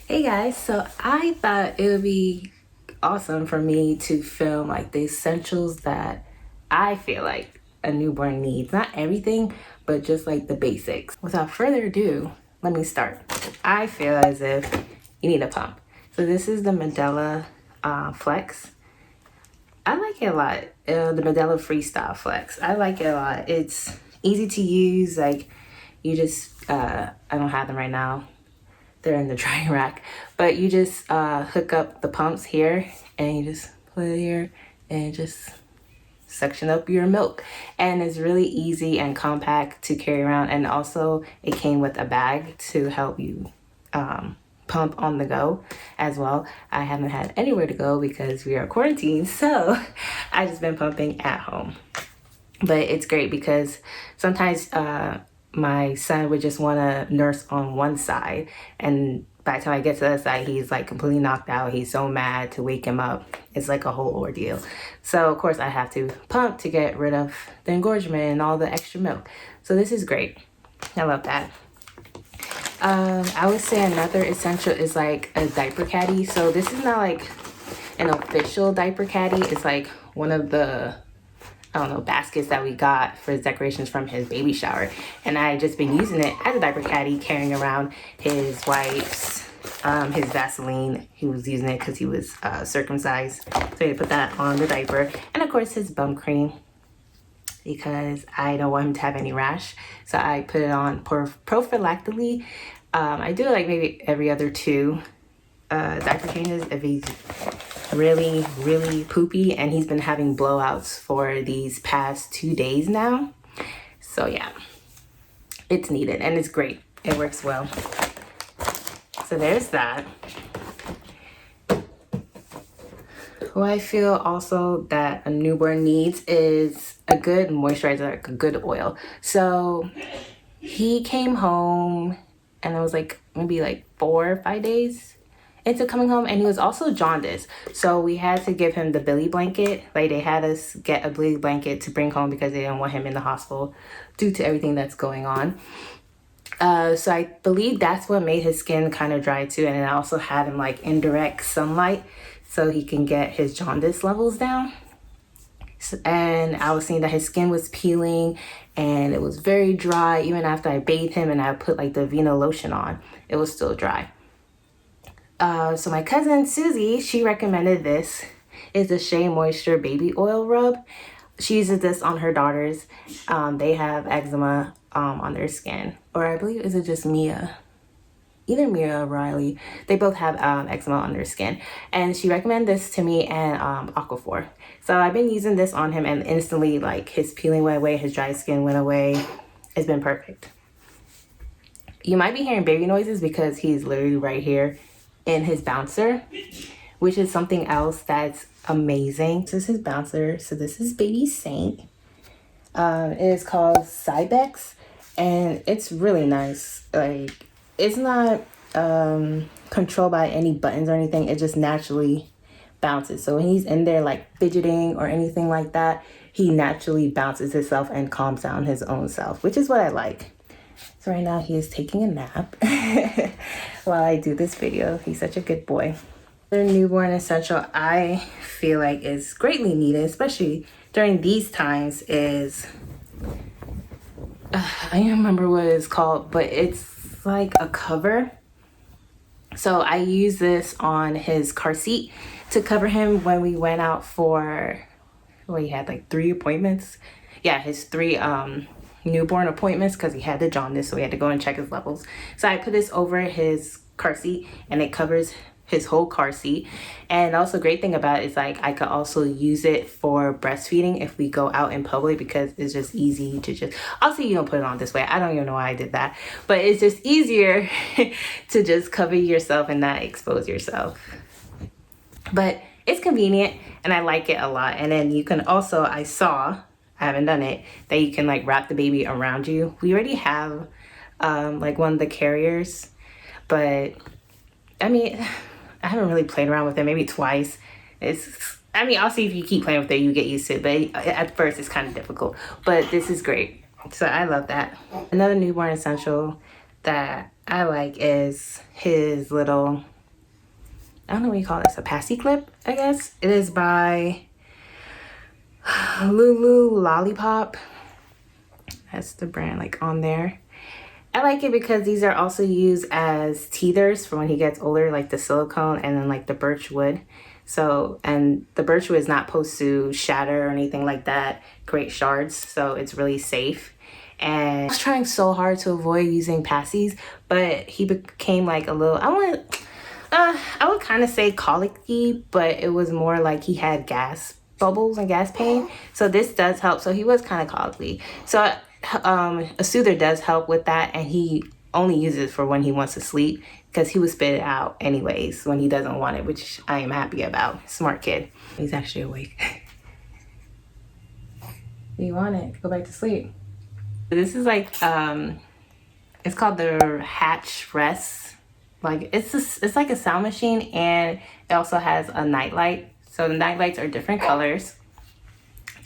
Hey guys, so I thought it would be awesome for me to film like the essentials that I feel like a newborn needs. Not everything, but just like the basics. Without further ado, let me start. I feel as if you need a pump. So this is the Medela Flex. I like it a lot. The Medela Freestyle Flex. I like it a lot. It's easy to use. Like you just, I don't have them right now. They're in the drying rack, but you just hook up the pumps here and you just put it here and just suction up your milk. And it's really easy and compact to carry around, and also it came with a bag to help you pump on the go as well. I haven't had anywhere to go because we are quarantined, so I just been pumping at home. But it's great because sometimes my son would just want to nurse on one side, and by the time I get to the other side, he's like completely knocked out. He's so mad to wake him up. It's like a whole ordeal. So of course I have to pump to get rid of the engorgement and all the extra milk. So this is great. I love that. I would say another essential is like a diaper caddy. So this is not like an official diaper caddy. It's like one of the, I don't know, baskets that we got for his decorations from his baby shower. And I just been using it as a diaper caddy, carrying around his wipes, his Vaseline. He was using it because he was circumcised. So he put that on the diaper. And of course his bum cream, because I don't want him to have any rash. So I put it on prophylactically. I do it like maybe every other 2 diaper changes if he's really poopy, and he's been having blowouts for these past 2 days now. So yeah, it's needed and it's great. It works well. So there's that. What I feel also that a newborn needs is a good moisturizer, like a good oil. So he came home and it was like maybe like 4 or 5 days into coming home, and he was also jaundiced. So we had to give him the Billy blanket. Like they had us get a Billy blanket to bring home because they didn't want him in the hospital due to everything that's going on. So I believe that's what made his skin kind of dry too. And I also had him like indirect sunlight so he can get his jaundice levels down. And I was seeing that his skin was peeling and it was very dry. Even after I bathed him and I put like the Vino lotion on, it was still dry. So my cousin Susie, she recommended this. It's a Shea Moisture baby oil rub. She uses this on her daughters. They have eczema on their skin, or I believe, is it just Mia? Either Mia or Riley. They both have eczema on their skin, and she recommended this to me and Aquaphor. So I've been using this on him, and instantly like his peeling went away, his dry skin went away. It's been perfect. You might be hearing baby noises because he's literally right here in his bouncer, which is something else that's amazing. This is his bouncer. So this is baby Saint. It is called Cybex, and it's really nice. Like it's not controlled by any buttons or anything. It just naturally bounces. So when he's in there like fidgeting or anything like that, he naturally bounces himself and calms down his own self, which is what I like. So right now he is taking a nap while I do this video. He's such a good boy. The newborn essential I feel like is greatly needed, especially during these times, is I don't remember what it's called, but it's like a cover. So I use this on his car seat to cover him when we went out for, well, he had like 3 appointments. Yeah, his 3 newborn appointments because he had the jaundice, so we had to go and check his levels. So I put this over his car seat and it covers his whole car seat. And also great thing about it is like I could also use it for breastfeeding if we go out in public, because it's just easy to just, also you don't put it on this way. I don't even know why I did that, but it's just easier to just cover yourself and not expose yourself. But it's convenient and I like it a lot. And then you can also, I haven't done it, that you can like wrap the baby around you. We already have like one of the carriers, but I mean, I haven't really played around with it, maybe twice. I'll see if you keep playing with it, you get used to it, but at first it's kind of difficult. But this is great. So I love that. Another newborn essential that I like is his little I don't know what you call this, a Cclip, I guess. It is by Lulu Lollipop. That's the brand like on there. I like it because these are also used as teethers for when he gets older, like the silicone and then like the birch wood. So, and the birch wood is not supposed to shatter or anything like that, create shards, so it's really safe. And I was trying so hard to avoid using passies, but he became like a little, I would kind of say colicky, but it was more like he had gas bubbles and gas pain. So this does help. So he was kind of colicky. So a soother does help with that, and he only uses it for when he wants to sleep because he would spit it out anyways when he doesn't want it, which I am happy about. Smart kid. He's actually awake. You want it? Go back to sleep. This is like it's called the Hatch Rest. Like it's like a sound machine, and it also has a nightlight. So the night lights are different colors.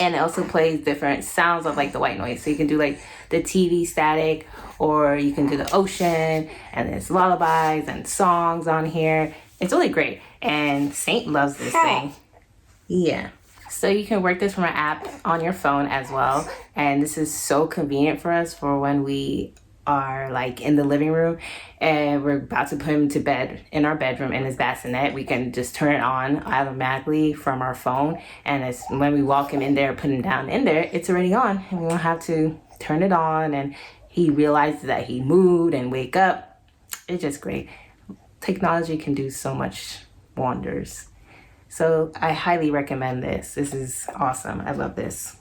And it also plays different sounds of like the white noise. So you can do like the TV static, or you can do the ocean, and there's lullabies and songs on here. It's really great. And Saint loves this thing. Yeah. So you can work this from an app on your phone as well. And this is so convenient for us for when we are like in the living room and we're about to put him to bed in our bedroom in his bassinet. We can just turn it on automatically from our phone, and as when we walk him in there, put him down in there, it's already on, and we don't have to turn it on, and he realizes that he moved and wake up. It's just great. Technology can do so much wonders. So I highly recommend this. This is awesome. I love this.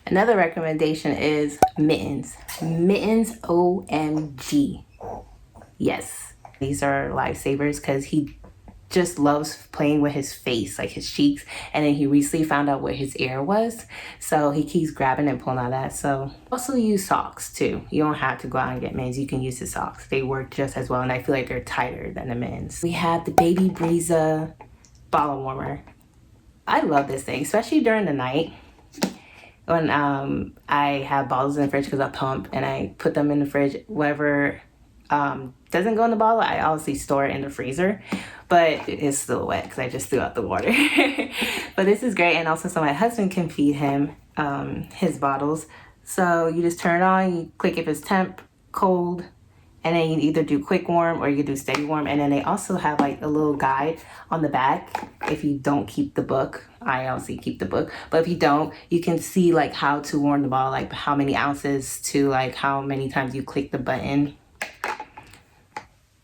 Another recommendation is mittens. Mittens, OMG. Yes, these are lifesavers because he just loves playing with his face, like his cheeks. And then he recently found out where his ear was. So he keeps grabbing and pulling out that. So also use socks too. You don't have to go out and get mittens. You can use the socks. They work just as well. And I feel like they're tighter than the mittens. We have the Baby Breeza bottle warmer. I love this thing, especially during the night. When I have bottles in the fridge because I pump, and I put them in the fridge. Whatever doesn't go in the bottle, I obviously store it in the freezer, but it's still wet because I just threw out the water. But this is great, and also so my husband can feed him his bottles. So you just turn it on, you click if it's temp, cold, and then you either do quick warm or you can do steady warm. And then they also have like a little guide on the back if you don't keep the book. I obviously keep the book, but if you don't, you can see like how to warm the bottle, like how many ounces to like how many times you click the button.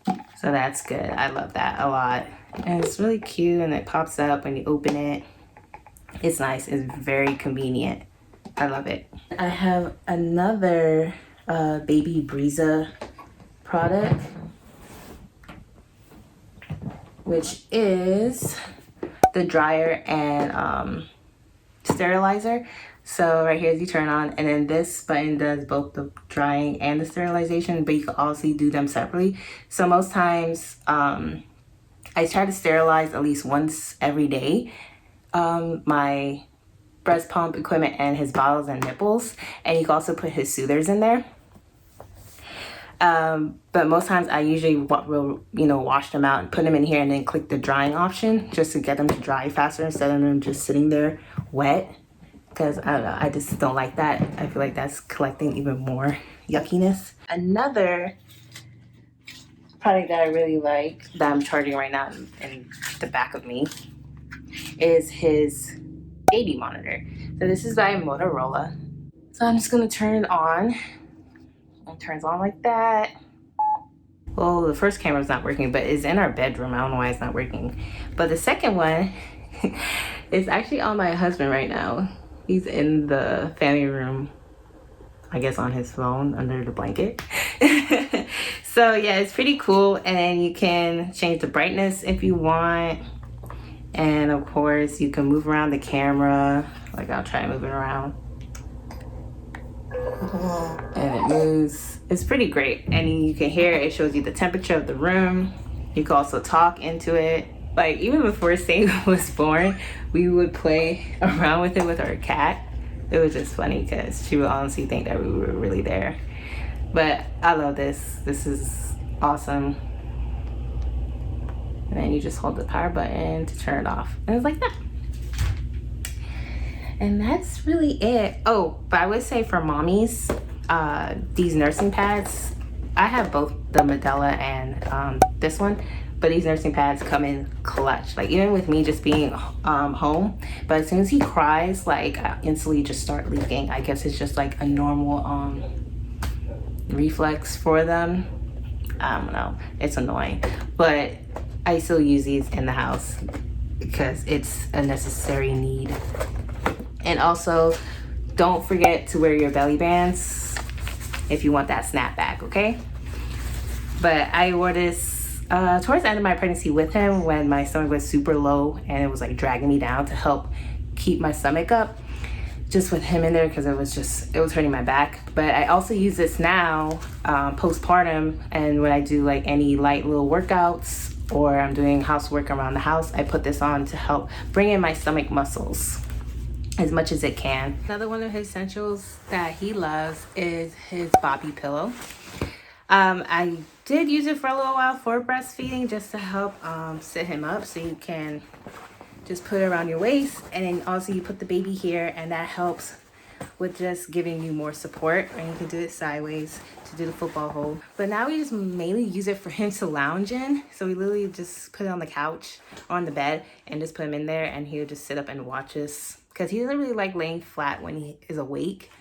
So that's good. I love that a lot. And it's really cute, and it pops up when you open it. It's nice. It's very convenient. I love it. I have another Baby Breeza product, which is the dryer and sterilizer. So right here is you turn on, and then this button does both the drying and the sterilization, but you can also do them separately. So most times I try to sterilize at least once every day my breast pump equipment and his bottles and nipples, and you can also put his soothers in there. But most times I usually will, wash them out and put them in here and then click the drying option just to get them to dry faster instead of them just sitting there wet. Because I don't know, I just don't like that. I feel like that's collecting even more yuckiness. Another product that I really like that I'm charging right now in the back of me is his baby monitor. So this is by Motorola. So I'm just gonna turn it on. It turns on like that. Well, the first camera's not working, but it's in our bedroom. I don't know why it's not working. But the second one is actually on my husband right now. He's in the family room, I guess on his phone under the blanket. So yeah, it's pretty cool. And then you can change the brightness if you want. And of course you can move around the camera. Like I'll try to move it around. And it moves. It's pretty great. And you can hear it shows you the temperature of the room. You can also talk into it. Like even before Saint was born, we would play around with it with our cat. It was just funny because she would honestly think that we were really there. But I love this. This is awesome. and then you just hold the power button to turn it off, and it's like that. And that's really it. Oh, but I would say for mommies, these nursing pads, I have both the Medela and this one, but these nursing pads come in clutch. Like even with me just being home, but as soon as he cries, like I instantly just start leaking. I guess it's just like a normal reflex for them. I don't know, it's annoying, but I still use these in the house because it's a necessary need. And also, don't forget to wear your belly bands if you want that snapback, okay? But I wore this towards the end of my pregnancy with him when my stomach was super low and it was like dragging me down to help keep my stomach up. Just with him in there because it was hurting my back. But I also use this now postpartum, and when I do like any light little workouts or I'm doing housework around the house, I put this on to help bring in my stomach muscles as much as it can. Another one of his essentials that he loves is his Bobby pillow. I did use it for a little while for breastfeeding just to help sit him up, so you can just put it around your waist, and then also you put the baby here, and that helps with just giving you more support. And you can do it sideways to do the football hold. But now we just mainly use it for him to lounge in. So we literally just put it on the couch or on the bed and just put him in there, and he'll just sit up and watch us. Because he doesn't really like laying flat when he is awake,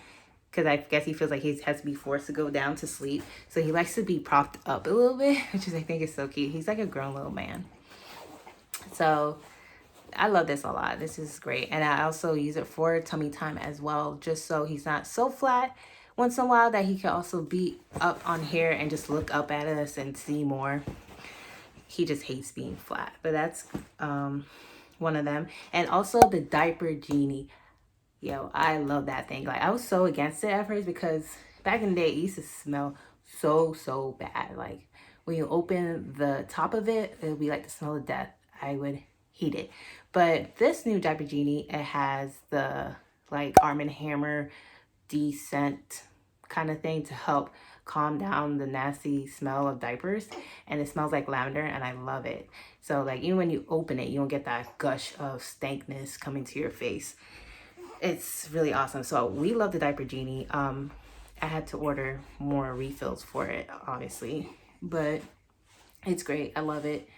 because I guess he feels like he has to be forced to go down to sleep. So he likes to be propped up a little bit, which is, I think, is so cute. He's like a grown little man. So I love this a lot. This is great. And I also use it for tummy time as well, just so he's not so flat once in a while, that he can also be up on here and just look up at us and see more. He just hates being flat, but that's one of them. And also the Diaper Genie. Yo, I love that thing. Like, I was so against it at first because back in the day it used to smell so bad. Like when you open the top of it, it would be like the smell of death. I would hate it. But this new Diaper Genie, it has the like Arm & Hammer descent kind of thing to help calm down the nasty smell of diapers, and it smells like lavender, and I love it. So like even when you open it, you don't get that gush of stankness coming to your face. It's really awesome. So we love the Diaper Genie. I had to order more refills for it, obviously, but it's great. I love it.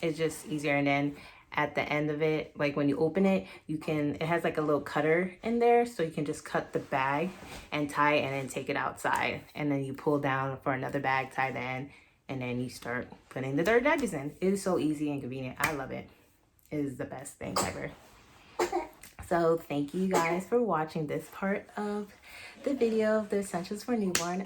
It's just easier. And then at the end of it, like when you open it, it has like a little cutter in there, so you can just cut the bag and tie it and then take it outside, and then you pull down for another bag, tie the end, and then you start putting the third diapers in. It is so easy and convenient. I love it. It is the best thing ever. So thank you guys for watching this part of the video of the essentials for newborn.